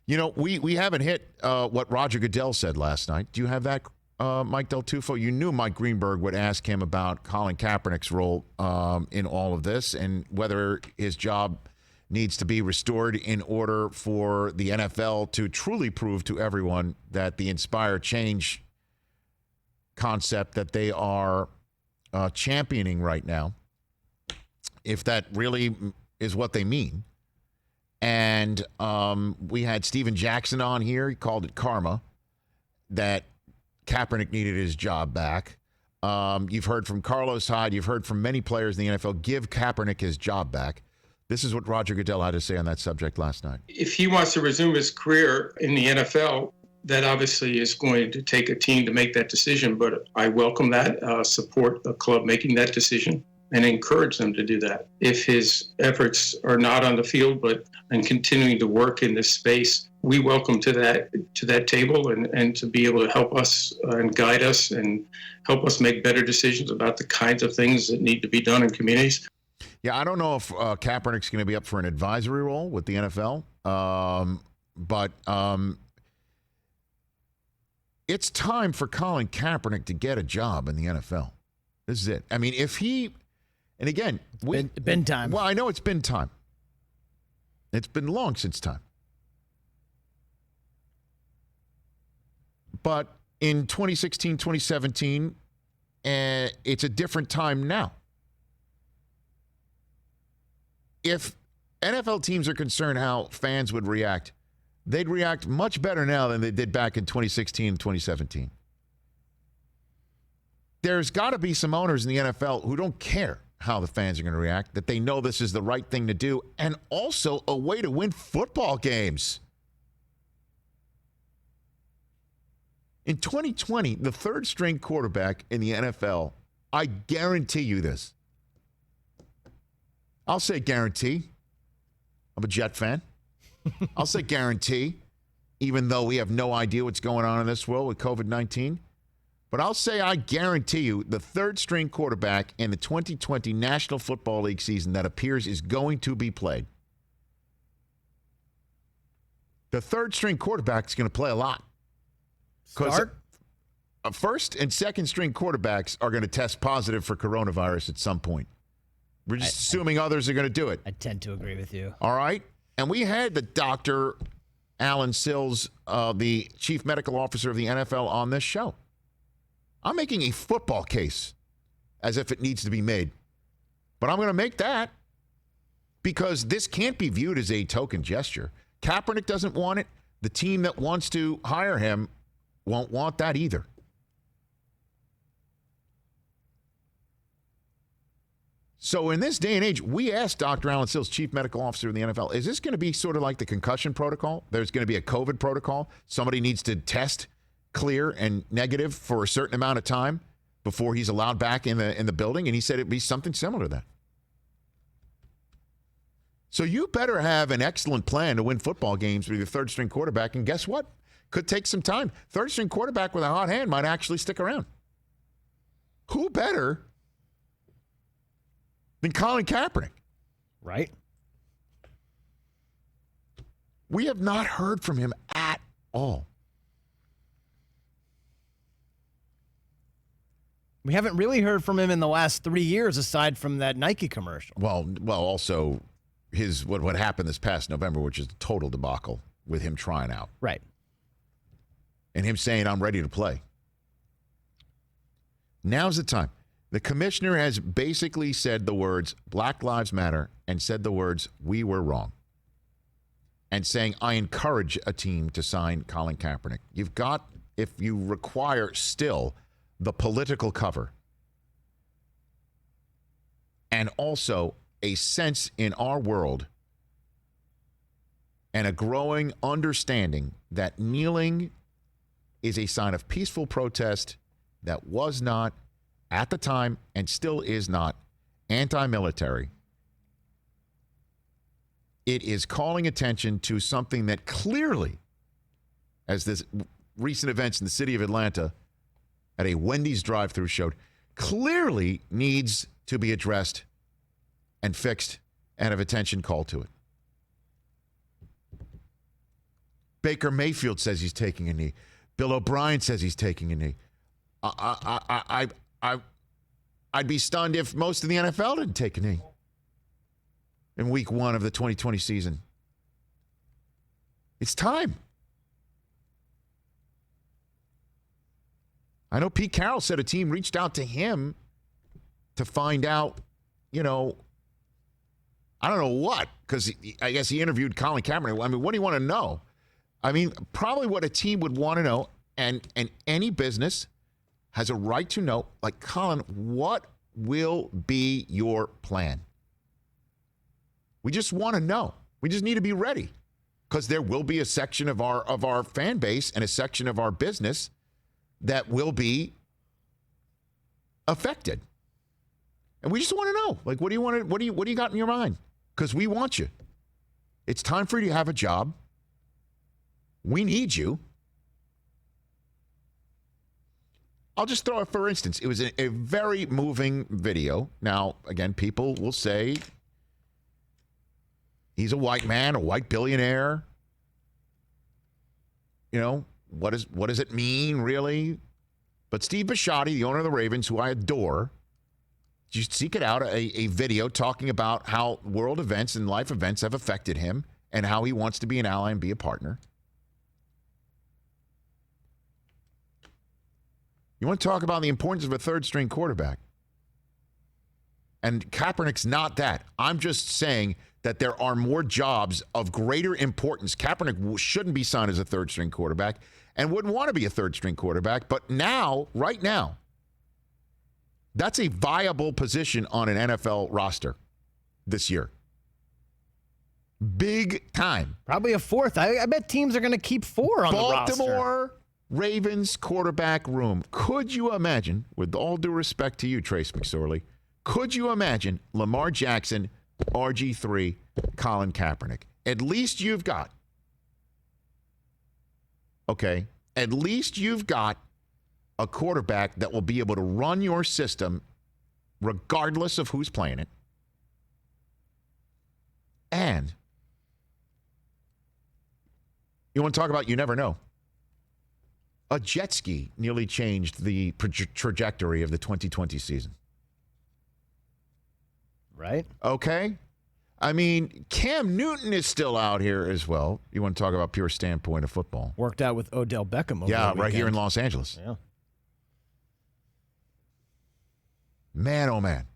You know, we haven't hit what Roger Goodell said last night. Do you have that, Mike Del Tufo? You knew Mike Greenberg would ask him about Colin Kaepernick's role in all of this and whether his job needs to be restored in order for the NFL to truly prove to everyone that the Inspire Change concept that they are championing right now, if that really is what they mean. And we had Steven Jackson on here. He called it karma, that Kaepernick needed his job back. You've heard from Carlos Hyde. You've heard from many players in the NFL. Give Kaepernick his job back. This is what Roger Goodell had to say on that subject last night. If he wants to resume his career in the NFL, that obviously is going to take a team to make that decision. But I welcome that, support the club making that decision, and encourage them to do that. If his efforts are not on the field, and continuing to work in this space, we welcome to that table and to be able to help us and guide us and help us make better decisions about the kinds of things that need to be done in communities. Yeah, I don't know if Kaepernick's going to be up for an advisory role with the NFL, but it's time for Colin Kaepernick to get a job in the NFL. This is it. I mean, if he, and again, been time. Well, I know it's been time. It's been long since time. But in 2016, 2017, it's a different time now. If NFL teams are concerned how fans would react, they'd react much better now than they did back in 2016 and 2017. There's got to be some owners in the NFL who don't care how the fans are going to react, that they know this is the right thing to do, and also a way to win football games. In 2020, the third string quarterback in the NFL, I guarantee you this. I'll say guarantee. I'm a Jet fan. I'll say guarantee, even though we have no idea what's going on in this world with COVID-19. But I'll say I guarantee you the third string quarterback in the 2020 National Football League season that appears is going to be played. The third string quarterback is going to play a lot. Start? First and second string quarterbacks are going to test positive for coronavirus at some point. We're just assuming others are going to do it. I tend to agree with you. All right? And we had the Dr. Alan Sills, the chief medical officer of the NFL, on this show. I'm making a football case as if it needs to be made. But I'm going to make that because this can't be viewed as a token gesture. Kaepernick doesn't want it. The team that wants to hire him won't want that either. So in this day and age, we asked Dr. Alan Sills, chief medical officer of the NFL, is this going to be sort of like the concussion protocol? There's going to be a COVID protocol. Somebody needs to test clear and negative for a certain amount of time before he's allowed back in the building. And he said it'd be something similar to that. So you better have an excellent plan to win football games with your third string quarterback. And guess what? Could take some time. Third string quarterback with a hot hand might actually stick around. Who better than Colin Kaepernick? Right. We have not heard from him at all. We haven't really heard from him in the last 3 years, aside from that Nike commercial. Well, also his what happened this past November, which is a total debacle with him trying out. Right. And him saying, I'm ready to play. Now's the time. The commissioner has basically said the words, Black Lives Matter, and said the words, we were wrong. And saying, I encourage a team to sign Colin Kaepernick. You've got, if you require still the political cover, and also a sense in our world and a growing understanding that kneeling is a sign of peaceful protest that was not, at the time, and still is not, anti-military. It is calling attention to something that clearly, as this recent events in the city of Atlanta at a Wendy's drive-thru showed, clearly needs to be addressed and fixed and have attention called to it. Baker Mayfield says he's taking a knee. Bill O'Brien says he's taking a knee. I'd be stunned if most of the NFL didn't take a knee in week 1 of the 2020 season. It's time. I know Pete Carroll said a team reached out to him to find out, I don't know what, because I guess he interviewed Colin Kaepernick. I mean, what do you want to know? I mean, probably what a team would want to know, and any business has a right to know, like, Colin, what will be your plan? We just want to know. We just need to be ready, because there will be a section of our fan base and a section of our business that will be affected. And we just want to know, like, what do you got in your mind? Because we want you. It's time for you to have a job. We need you. I'll just throw it, for instance, it was a very moving video. Now, again, people will say he's a white man, a white billionaire. What does it mean, really? But Steve Bisciotti, the owner of the Ravens, who I adore, you seek it out, a video talking about how world events and life events have affected him and how he wants to be an ally and be a partner. You want to talk about the importance of a third-string quarterback? And Kaepernick's not that. I'm just saying that there are more jobs of greater importance. Kaepernick shouldn't be signed as a third-string quarterback and wouldn't want to be a third-string quarterback. But now, right now, that's a viable position on an NFL roster this year. Big time. Probably a 4th. I bet teams are going to keep 4 on the roster. Baltimore Ravens quarterback room. Could you imagine, with all due respect to you, Trace McSorley, could you imagine Lamar Jackson, RG3, Colin Kaepernick? At least you've got a quarterback that will be able to run your system regardless of who's playing it. And you want to talk about you never know. A jet ski nearly changed the trajectory of the 2020 season. Right? Okay? I mean, Cam Newton is still out here as well. You want to talk about pure standpoint of football. Worked out with Odell Beckham over the right weekend. here in Los Angeles. Yeah. Man, oh man.